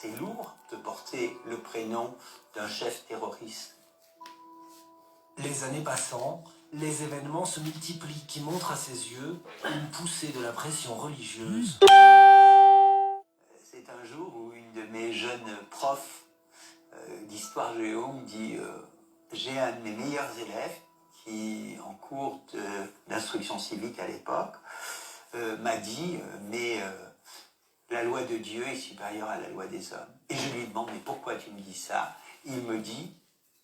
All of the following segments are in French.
C'est lourd de porter le prénom d'un chef terroriste. Les années passant, les événements se multiplient qui montrent à ses yeux une poussée de la pression religieuse. C'est un jour où une de mes jeunes profs d'histoire géo me dit j'ai un de mes meilleurs élèves qui, en cours d'instruction civique à l'époque, m'a dit mais la loi de Dieu est supérieure à la loi des hommes. Et je lui demande mais pourquoi tu me dis ça? Il me dit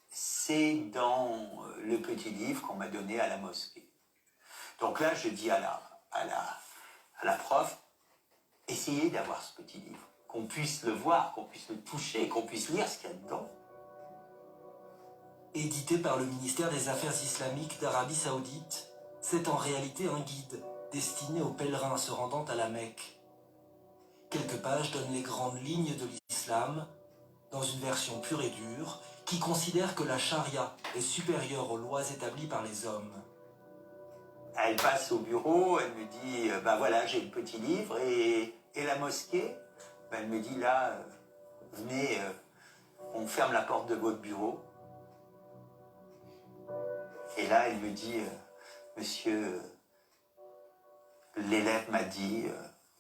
c'est dans le petit livre qu'on m'a donné à la mosquée. Donc là je dis à la prof, essayez d'avoir ce petit livre, qu'on puisse le voir, qu'on puisse le toucher, qu'on puisse lire ce qu'il y a dedans. Édité par le ministère des Affaires islamiques d'Arabie Saoudite, c'est en réalité un guide destiné aux pèlerins se rendant à la Mecque. Quelques pages donnent les grandes lignes de l'islam, dans une version pure et dure, qui considère que la charia est supérieure aux lois établies par les hommes. Elle passe au bureau, elle me dit voilà, j'ai le petit livre, et la mosquée, elle me dit là, venez, on ferme la porte de votre bureau. Et là, elle me dit, monsieur, l'élève m'a dit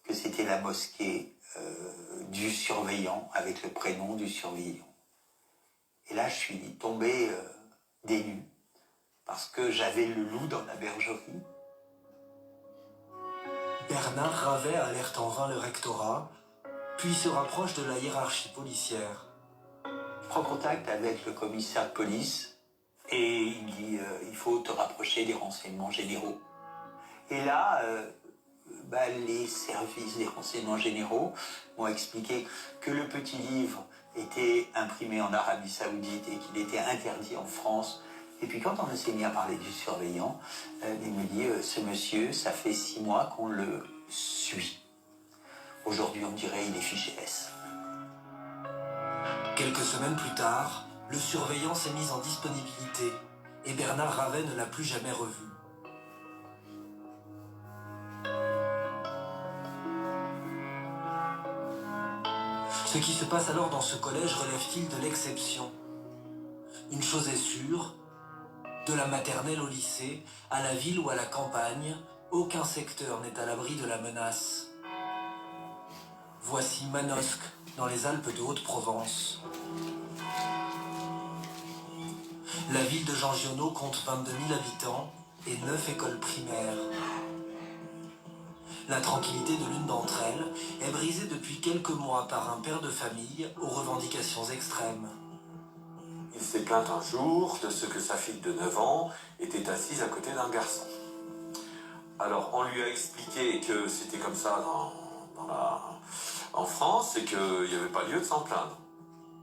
que c'était la mosquée du surveillant, avec le prénom du surveillant. Et là, je suis tombé des nues, parce que j'avais le loup dans la bergerie. Bernard Ravet alerte en vain le rectorat, puis se rapproche de la hiérarchie policière. Je prends contact avec le commissaire de police, et il me dit il faut te rapprocher des renseignements généraux. Et là, les services des renseignements généraux m'ont expliqué que le petit livre était imprimé en Arabie Saoudite et qu'il était interdit en France. Et puis quand on s'est mis à parler du surveillant, il me dit ce monsieur, ça fait 6 mois qu'on le suit. Aujourd'hui, on dirait il est fiché S. Quelques semaines plus tard, le surveillant s'est mis en disponibilité et Bernard Ravet ne l'a plus jamais revu. Ce qui se passe alors dans ce collège relève-t-il de l'exception? Une chose est sûre, de la maternelle au lycée, à la ville ou à la campagne, aucun secteur n'est à l'abri de la menace. Voici Manosque, dans les Alpes de Haute-Provence. La ville de Jean Giono compte 22 000 habitants et 9 écoles primaires. La tranquillité de l'une d'entre elles est brisée depuis quelques mois par un père de famille aux revendications extrêmes. Il s'est plaint un jour de ce que sa fille de 9 ans était assise à côté d'un garçon. Alors on lui a expliqué que c'était comme ça en France et qu'il n'y avait pas lieu de s'en plaindre.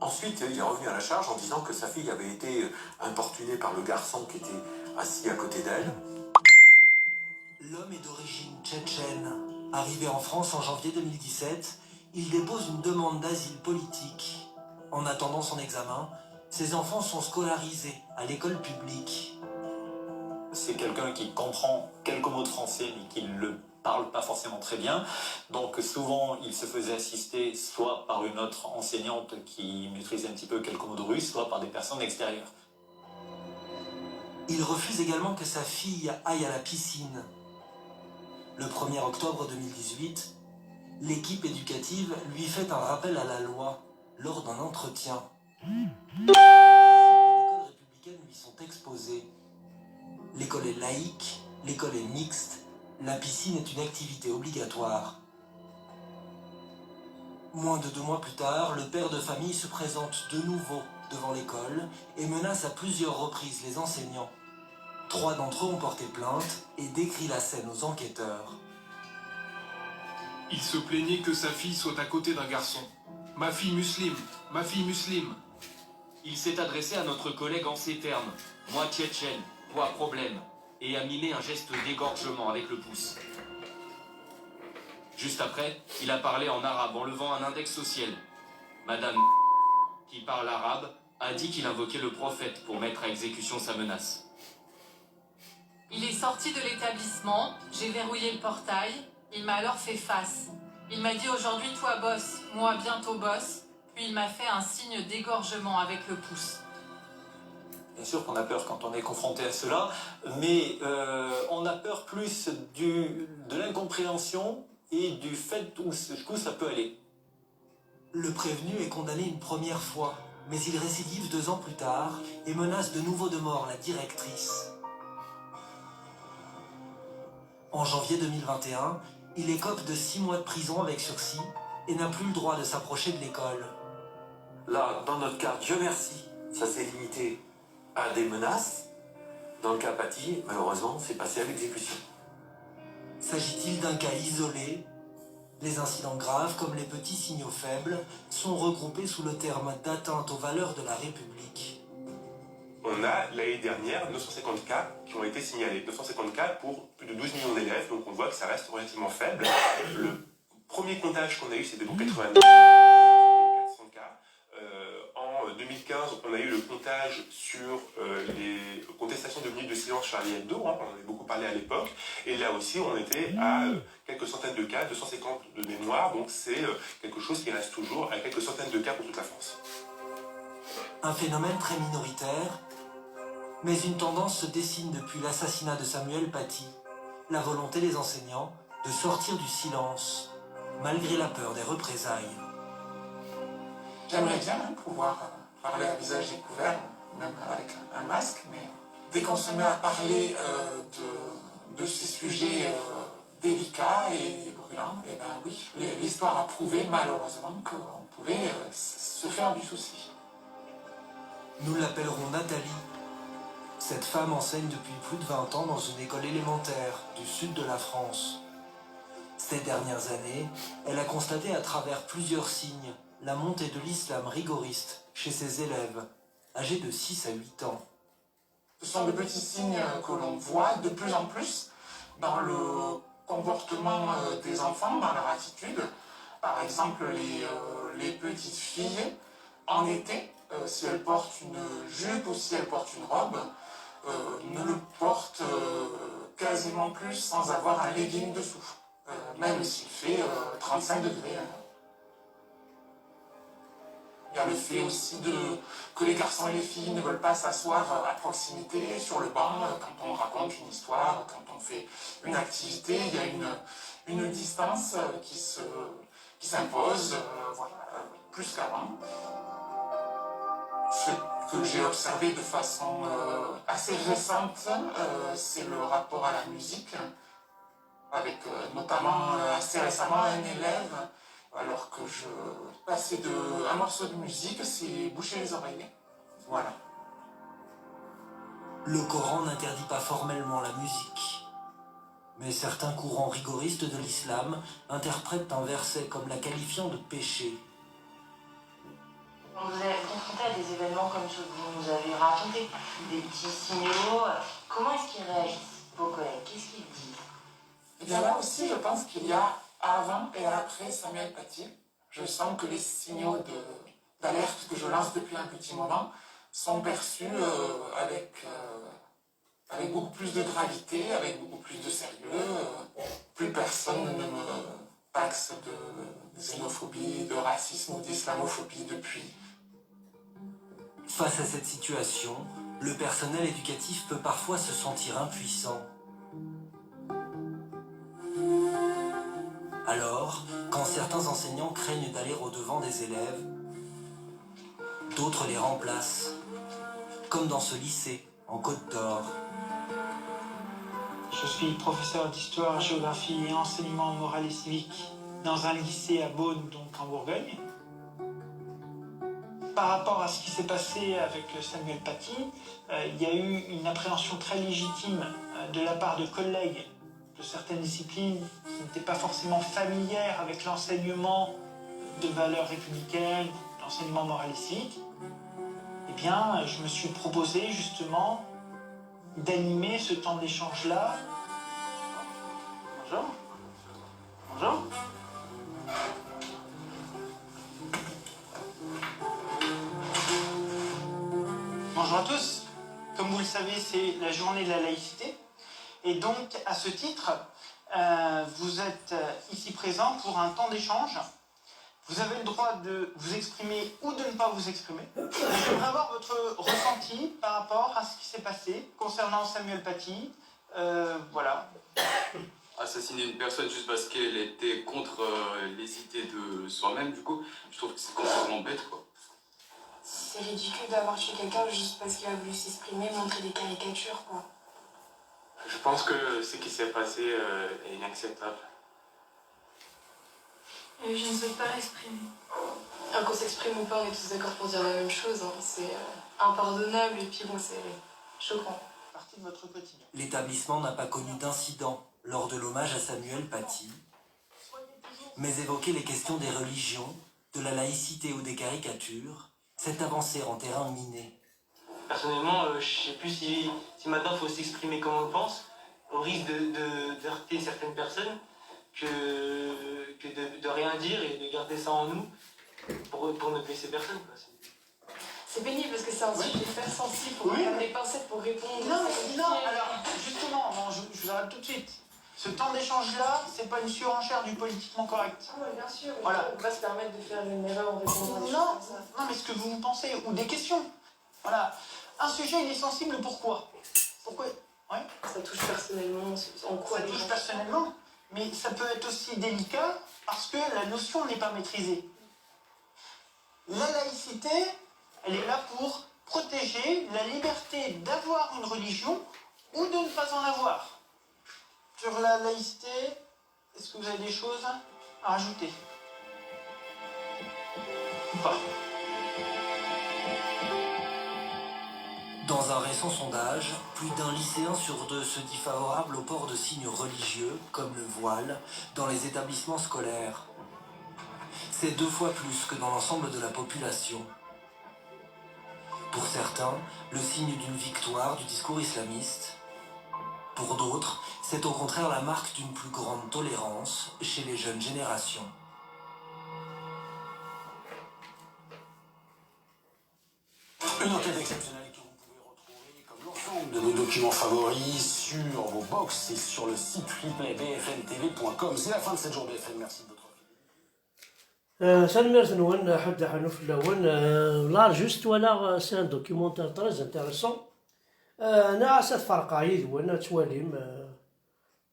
Ensuite, il est revenu à la charge en disant que sa fille avait été importunée par le garçon qui était assis à côté d'elle. L'homme est d'origine tchétchène. Arrivé en France en janvier 2017, il dépose une demande d'asile politique. En attendant son examen, ses enfants sont scolarisés à l'école publique. C'est quelqu'un qui comprend quelques mots de français mais qui ne le parle pas forcément très bien. Donc souvent, il se faisait assister soit par une autre enseignante qui maîtrisait un petit peu quelques mots de russe, soit par des personnes extérieures. Il refuse également que sa fille aille à la piscine. Le 1er octobre 2018, l'équipe éducative lui fait un rappel à la loi lors d'un entretien. Les principes de l'école républicaine lui sont exposés. L'école est laïque, l'école est mixte, la piscine est une activité obligatoire. Moins de 2 mois plus tard, le père de famille se présente de nouveau devant l'école et menace à plusieurs reprises les enseignants. 3 d'entre eux ont porté plainte et décrit la scène aux enquêteurs. Il se plaignait que sa fille soit à côté d'un garçon. Ma fille musulmane, ma fille musulmane. Il s'est adressé à notre collègue en ces termes. Moi tchétchène, toi problème. Et a mimé un geste d'égorgement avec le pouce. Juste après, il a parlé en arabe en levant un index au ciel. Madame qui parle arabe a dit qu'il invoquait le prophète pour mettre à exécution sa menace. Il est sorti de l'établissement, j'ai verrouillé le portail, il m'a alors fait face. Il m'a dit aujourd'hui toi boss, moi bientôt boss, Puis il m'a fait un signe d'égorgement avec le pouce. Bien sûr qu'on a peur quand on est confronté à cela, mais on a peur plus de l'incompréhension et du fait où ça peut aller. Le prévenu est condamné une première fois, mais il récidive 2 ans plus tard et menace de nouveau de mort la directrice. En janvier 2021, il écope de 6 mois de prison avec sursis et n'a plus le droit de s'approcher de l'école. Là, dans notre cas, Dieu merci, ça s'est limité à des menaces. Dans le cas Paty, malheureusement, c'est passé à l'exécution. S'agit-il d'un cas isolé? Les incidents graves, comme les petits signaux faibles, sont regroupés sous le terme d'atteinte aux valeurs de la République. On a l'année dernière 950 cas qui ont été signalés. 950 cas pour plus de 12 millions d'élèves, donc on voit que ça reste relativement faible. Le premier comptage qu'on a eu, c'était pour 89, 400 cas. En 2015, on a eu le comptage sur les contestations de minutes de silence Charlie Hebdo, on en avait beaucoup parlé à l'époque, et là aussi on était à quelques centaines de cas, 250 de mémoire, donc c'est quelque chose qui reste toujours à quelques centaines de cas pour toute la France. Un phénomène très minoritaire, mais une tendance se dessine depuis l'assassinat de Samuel Paty, la volonté des enseignants de sortir du silence, malgré la peur des représailles. J'aimerais bien pouvoir parler à visage découvert, même avec un masque, mais dès qu'on se met à parler de ces sujets délicats et brûlants, et ben oui, l'histoire a prouvé malheureusement qu'on pouvait se faire du souci. Nous l'appellerons Nathalie. Cette femme enseigne depuis plus de 20 ans dans une école élémentaire du sud de la France. Ces dernières années, elle a constaté à travers plusieurs signes la montée de l'islam rigoriste chez ses élèves, âgés de 6 à 8 ans. Ce sont de petits signes que l'on voit de plus en plus dans le comportement des enfants, dans leur attitude. Par exemple, les petites filles, en été, si elles portent une jupe ou si elles portent une robe, ne le portent quasiment plus sans avoir un legging dessous, même s'il fait 35 degrés. Il y a le fait aussi que les garçons et les filles ne veulent pas s'asseoir à proximité sur le banc quand on raconte une histoire, quand on fait une activité. Il y a une distance qui s'impose, voilà, plus qu'avant. Ce que j'ai observé de façon assez récente, c'est le rapport à la musique, avec notamment assez récemment un élève. Alors que je passais un morceau de musique, c'est boucher les oreilles. Voilà. Le Coran n'interdit pas formellement la musique. Mais certains courants rigoristes de l'islam interprètent un verset comme la qualifiant de péché. Quand vous êtes confronté à des événements comme ceux que vous nous avez racontés, des petits signaux, comment est-ce qu'ils réagissent, vos collègues? Qu'est-ce qu'ils disent? Et bien là aussi, je pense qu'il y a avant et après Samuel Paty. Je sens que les signaux d'alerte que je lance depuis un petit moment sont perçus avec beaucoup plus de gravité, avec beaucoup plus de sérieux. Plus personne ne me taxe de xénophobie, de racisme ou d'islamophobie depuis. Face à cette situation, le personnel éducatif peut parfois se sentir impuissant. Alors, quand certains enseignants craignent d'aller au-devant des élèves, d'autres les remplacent, comme dans ce lycée en Côte d'Or. Je suis professeur d'histoire, géographie et enseignement moral et civique dans un lycée à Beaune, donc en Bourgogne. Par rapport à ce qui s'est passé avec Samuel Paty, il y a eu une appréhension très légitime de la part de collègues de certaines disciplines qui n'étaient pas forcément familières avec l'enseignement de valeurs républicaines, l'enseignement moral et civique. Eh bien, je me suis proposé justement d'animer ce temps d'échange-là. Bonjour. Bonjour. Bonjour à tous. Comme vous le savez, c'est la journée de la laïcité. Et donc, à ce titre, vous êtes ici présents pour un temps d'échange Vous avez le droit de vous exprimer ou de ne pas vous exprimer. J'aimerais avoir votre ressenti par rapport à ce qui s'est passé concernant Samuel Paty. Voilà. Assassiner une personne juste parce qu'elle était contre les idées de soi-même, du coup, je trouve que c'est complètement bête, quoi. C'est ridicule d'avoir tué quelqu'un juste parce qu'il a voulu s'exprimer, montrer des caricatures, quoi. Je pense que ce qui s'est passé est inacceptable. Et je ne souhaite pas l'exprimer. Qu'on s'exprime ou pas, on est tous d'accord pour dire la même chose. Hein. C'est impardonnable et puis bon, c'est choquant. Partie de votre quotidien. L'établissement n'a pas connu d'incident lors de l'hommage à Samuel Paty, mais évoquer les questions des religions, de la laïcité ou des caricatures, cette avancée en terrain miné. Personnellement, je ne sais plus si maintenant il faut s'exprimer comme on le pense, au risque de heurter certaines personnes, que de rien dire et de garder ça en nous pour ne blesser personne. C'est pénible parce que c'est un sujet très sensible, pour prendre des pincettes pour répondre. Non, alors justement, je vous arrête tout de suite. Ce temps d'échange-là, c'est pas une surenchère du politiquement correct. Ah oui, bien sûr. Voilà. On va pas se permettre de faire une erreur en répondant à des choses comme ça. Non, mais ce que vous pensez, ou des questions. Voilà. Un sujet, il est sensible, pourquoi? Pourquoi? Ouais. Ça touche personnellement, en quoi? Ça touche personnellement, mais ça peut être aussi délicat parce que la notion n'est pas maîtrisée. La laïcité, elle est là pour protéger la liberté d'avoir une religion ou de ne pas en avoir. Sur la laïcité, est-ce que vous avez des choses à rajouter? Ou pas? Dans un récent sondage, plus d'un lycéen sur deux se dit favorable au port de signes religieux, comme le voile, dans les établissements scolaires. C'est 2 fois plus que dans l'ensemble de la population. Pour certains, le signe d'une victoire du discours islamiste. Pour d'autres, c'est au contraire la marque d'une plus grande tolérance chez les jeunes générations. Une enquête exceptionnelle que vous pouvez retrouver comme l'ensemble de nos documents favoris sur vos box et sur le site replaybfntv.com. C'est la fin de cette journée BFM. Merci de votre سنمرت نون حتى حنوف اللون لا جوست ولا سي ان دوكيومونتير تريز انتريسون انا عسات فرقايد وانا تواليم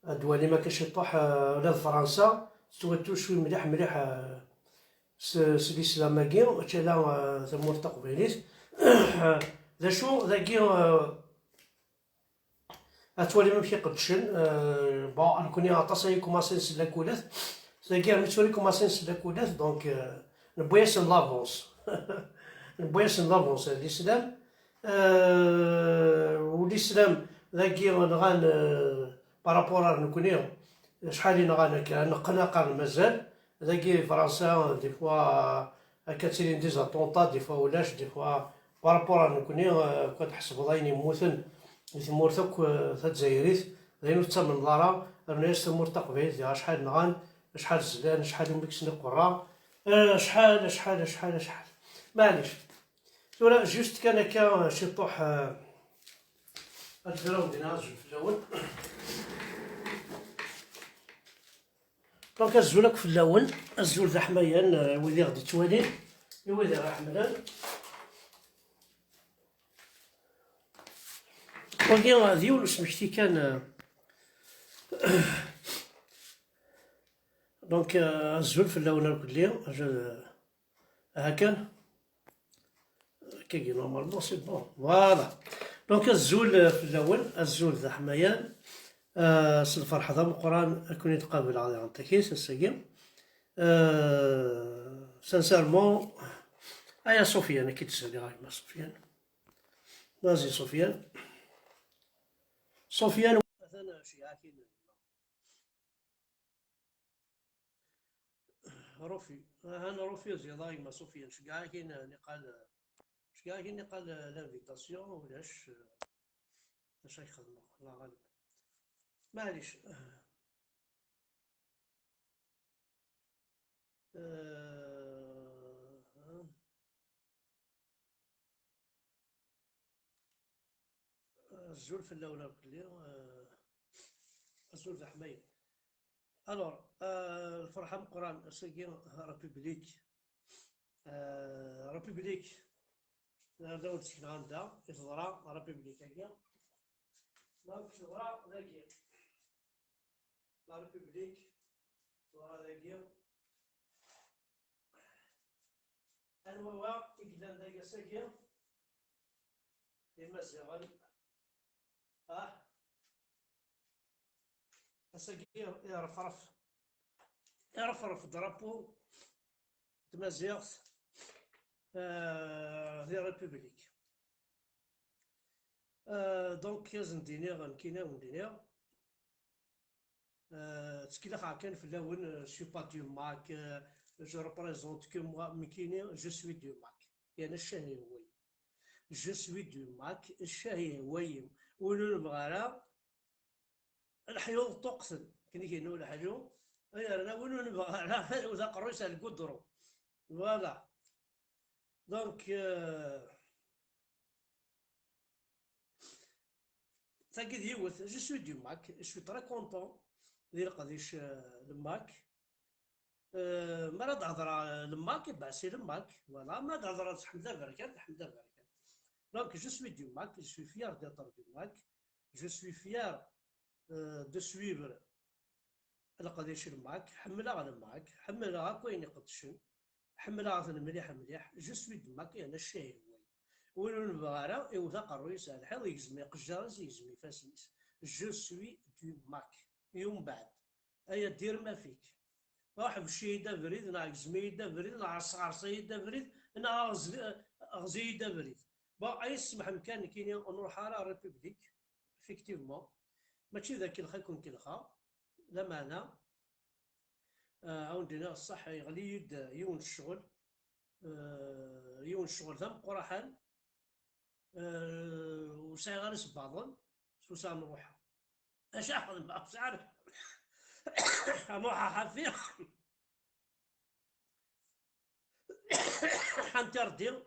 دوالي ما كاش يطوح لا فرنسا توتو شوي مليح مليح سدي سلاماكي تالا زمور تقبيليت ذا شو ذاكي اتوالي ممشي قدشن بون نكوني عطاسي كوماسي نسلاكولات ذاكي متوري كوماسي نسلاكولات دونك نبوياس لافونس نبوياس لافونس الاسلام والاسلام ذاكي نغان بارابور نكوني شحال نغان نقناقر مازال ذاكي فرنسا دي فوا كاتيرين دي زاتونطا دي فوا ولاش دي فوا بارابور نكوني كتحسب ضاين يموتن يمورتك تجزايريت داينو تمن دارا الناس تمور تقبيل شحال نغان شحال زلان شحال مكسن قرا شحال معليش ولا جوست كان هكا شي طوح الجراوند ديالنا في الاول دونك الزولك في الاول الزول ذا حميان ويلي غادي توالي ويلي راه حملان وكي غادي ولسمحتي كان دونك الزول في الاول كلي هاكا كي نورمالمون سي بون فوالا دونك الزول في الاول الزول ذا حميان سنفرح هذا القران كون يتقابل على عنتكيس الساقي سانسيرمون ايا سفيان كي تسالي غير ما سفيان نازي سفيان مثلا شيعة روفي انا روفي زيضاي ما سفيان شكاع كاين قال لانفيتاسيون ولاش اش يخدموا الله غالب معليش الزول في الاولى كلي الزول ذا حماية الوغ الفرحه من القران ساكي ريبوبليك ريبوبليك دولة كندا إصدار ريبوبليك هكا دونك إصدار ذاكيا لا ريبوبليك إصدار ذاكيا أنا هو إقلال ذاكيا ساكيا المزيغل ساكيا يعرف درابو تمازيغت دي ريبوبليك دونك يازن دينيغ نكينا وندينيغ تسكيلا كان في اللون سو با دو ماك جو ريبريزونت كو موا مكيني جو سوي دو ماك يعني الشاهي هوي جو سوي دو ماك الشاهي هوي ولو نبغى الحيوض تقتل كني كينو الحيوض انا ولو نبغى وذا قروس على القدرو فوالا دونك تاكيد يوث جو سوي دو ماك جو تري كونطون ديال قديش الماك مرة تهضر الماك يبعسي الماك فوالا ما تهضر حمدا بركات حمدا بركات دونك جو سوي دو ماك جو سوي فيار ديتر دو ماك جو سوي فيار دو سويفر القديش الماك حملها على الماك حملها كوين يقدشن حملها مليح مليح جو سوي دو ماك انا الشاي هوي وين نبغى راه يوثا قرويس على الحيض يجزمي قجارز يجزمي فاسنيس جو سوي دو ماك يوم بعد ايا دير ما فيك روح بشي دا بريد ناقص ميدا بريد ناقص عرصي دا بريد ناقص غزي دا بريد با اي سمح مكان كاين نروح على ريبوبليك افيكتيفمون ماشي ذاك الخا يكون كالخا لا معنى عندنا الصح يغلي يون الشغل يون الشغل ثم قرحان وساي غارس بعضن شو سام نروحها اش اخذ ما عارف نروحها حافيه حنتردي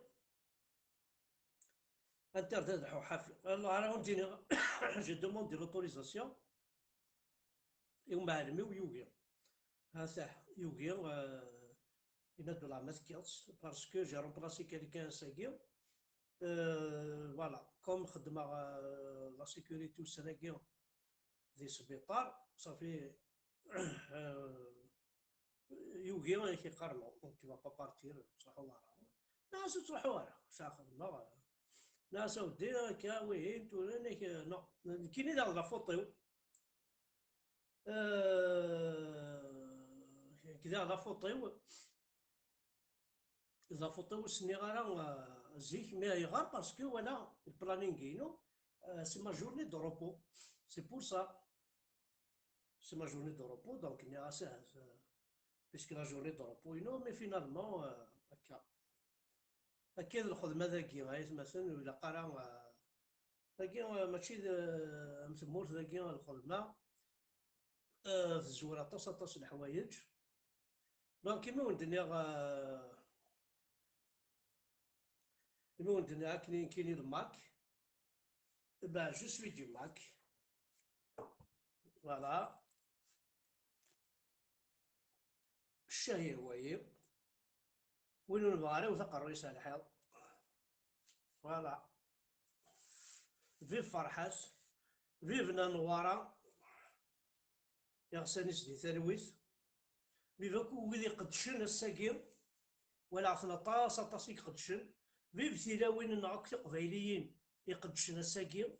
انتردي حافيه الله انا عندي جو دوموندي لوتوريزاسيون يوم معلمي ويوغي هذا يوغي ينادوا لا ماسكيلز باسكو جي رومبلاسي كيلكان ساكي فوالا كوم خدمة لا سيكوريتي والسناكيون دي سبيطار صافي يوغي كيقارنو دونك تي با بارتير تروحو لها ناس تروحو لها شاخذ ناس ودي هكا وين تورينك نو كاين لا فوطيو كذا لا فوطيو إذا فوطيو السنيغارا زيك مي يغار باسكو وانا البلانينغينو سي ما جورني دو روبو سي بور سا سي ما جورني دو روبو دونك ني اسا باسكو لا جورني دو روبو ينو مي فينالمون هكا أكيد الخدمة ذاكي غاية مثلا ولا قرا ذاكي ماشي مسموش ذاكي الخدمة في الزورة طاس الحوايج دونك كيما ولدنا كيما ولدنا كاين الماك با جو سوي دو ماك فوالا الشاهي هوايي وين نبغى وثق الرئيس على الحيط فوالا فيف فرحات فيفنا نوارا يغساني سدي ثالويت فيفاكو ويدي قدشن الساقيم ولا عرفنا طاس يقدشن فيف تيلاوين نعك قبايليين يقدشن الساقيم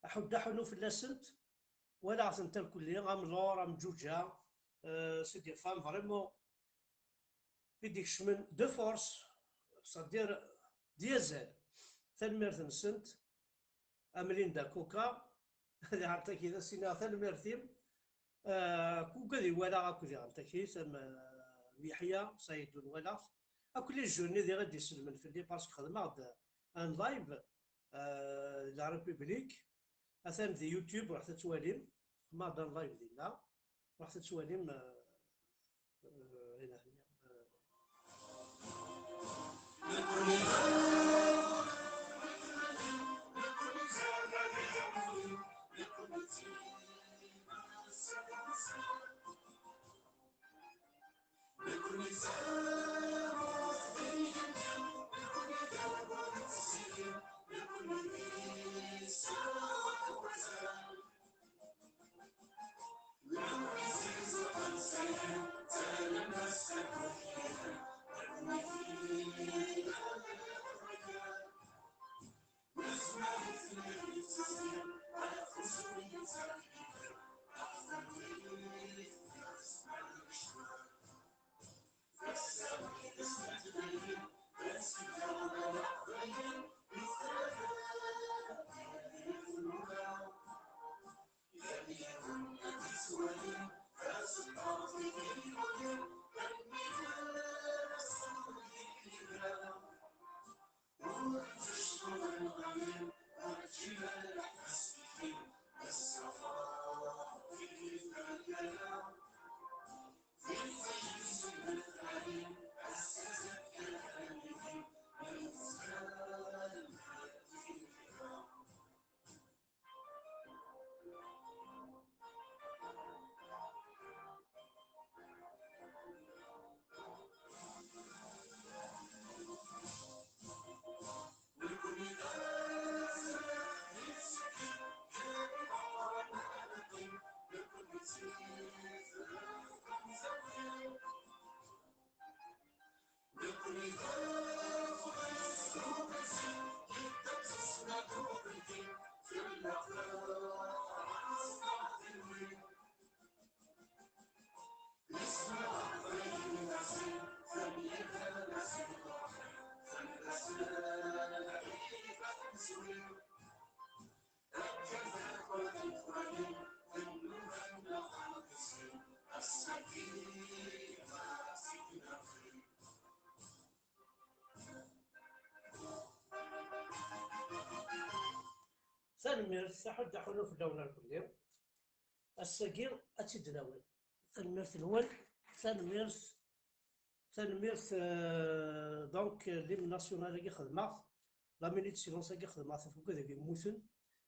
أحد حنو في اللاسنت ولا عرفنا الكلية غاملور ام جوجا سي دي فام فريمون في ديك الشمن دو فورس صدير ديازال ثالميرث نسنت املين دا كوكا هذه عرفتك اذا سينا ثالميرثيم كوكا دي ولا اكو دي عرفتك ثم يحيى سيد ولا اكو لي جوني دي غادي يسلمن في لي باسكو خدمه ان لايف لا ريبوبليك اثان دي يوتيوب رحت تواليم ما دار لايف ديالنا رحت تواليم هنا ثانميرت تحد حلو في الدولة الكلية الساقير أتدناول ثانميرت الأول ثانميرت دونك ليم ناسيونال كي خدمة لا مينيت سيلونس كي خدمة فوق ذاك يموتن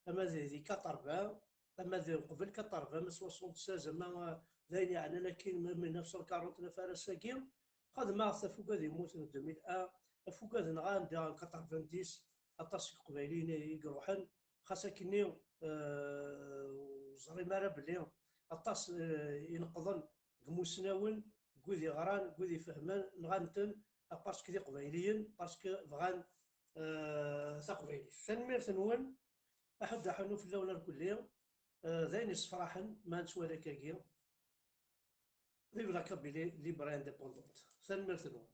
أما ذي 80 أما ذي قبل 80 ما 76 زعما ذاين يعني لكن من 1949 فارس الساقير خدمة فوق ذي يموتن 2001 فوق ذي نغان 90 أطاس قبايلين يقروحن خاصة كنيو وزري مارا بلي أطاس ينقضن كموسناون كودي غران كودي فهمان نغانتن باسكو دي قبايليين باسكو بغان تقبايلي ثانميرت نون أحد حنو في اللولة الكلية ذاين الصفراحن ما نسوى لك كاكيا ليبرا كابيلي ليبرا انديبوندونت ثانميرت نون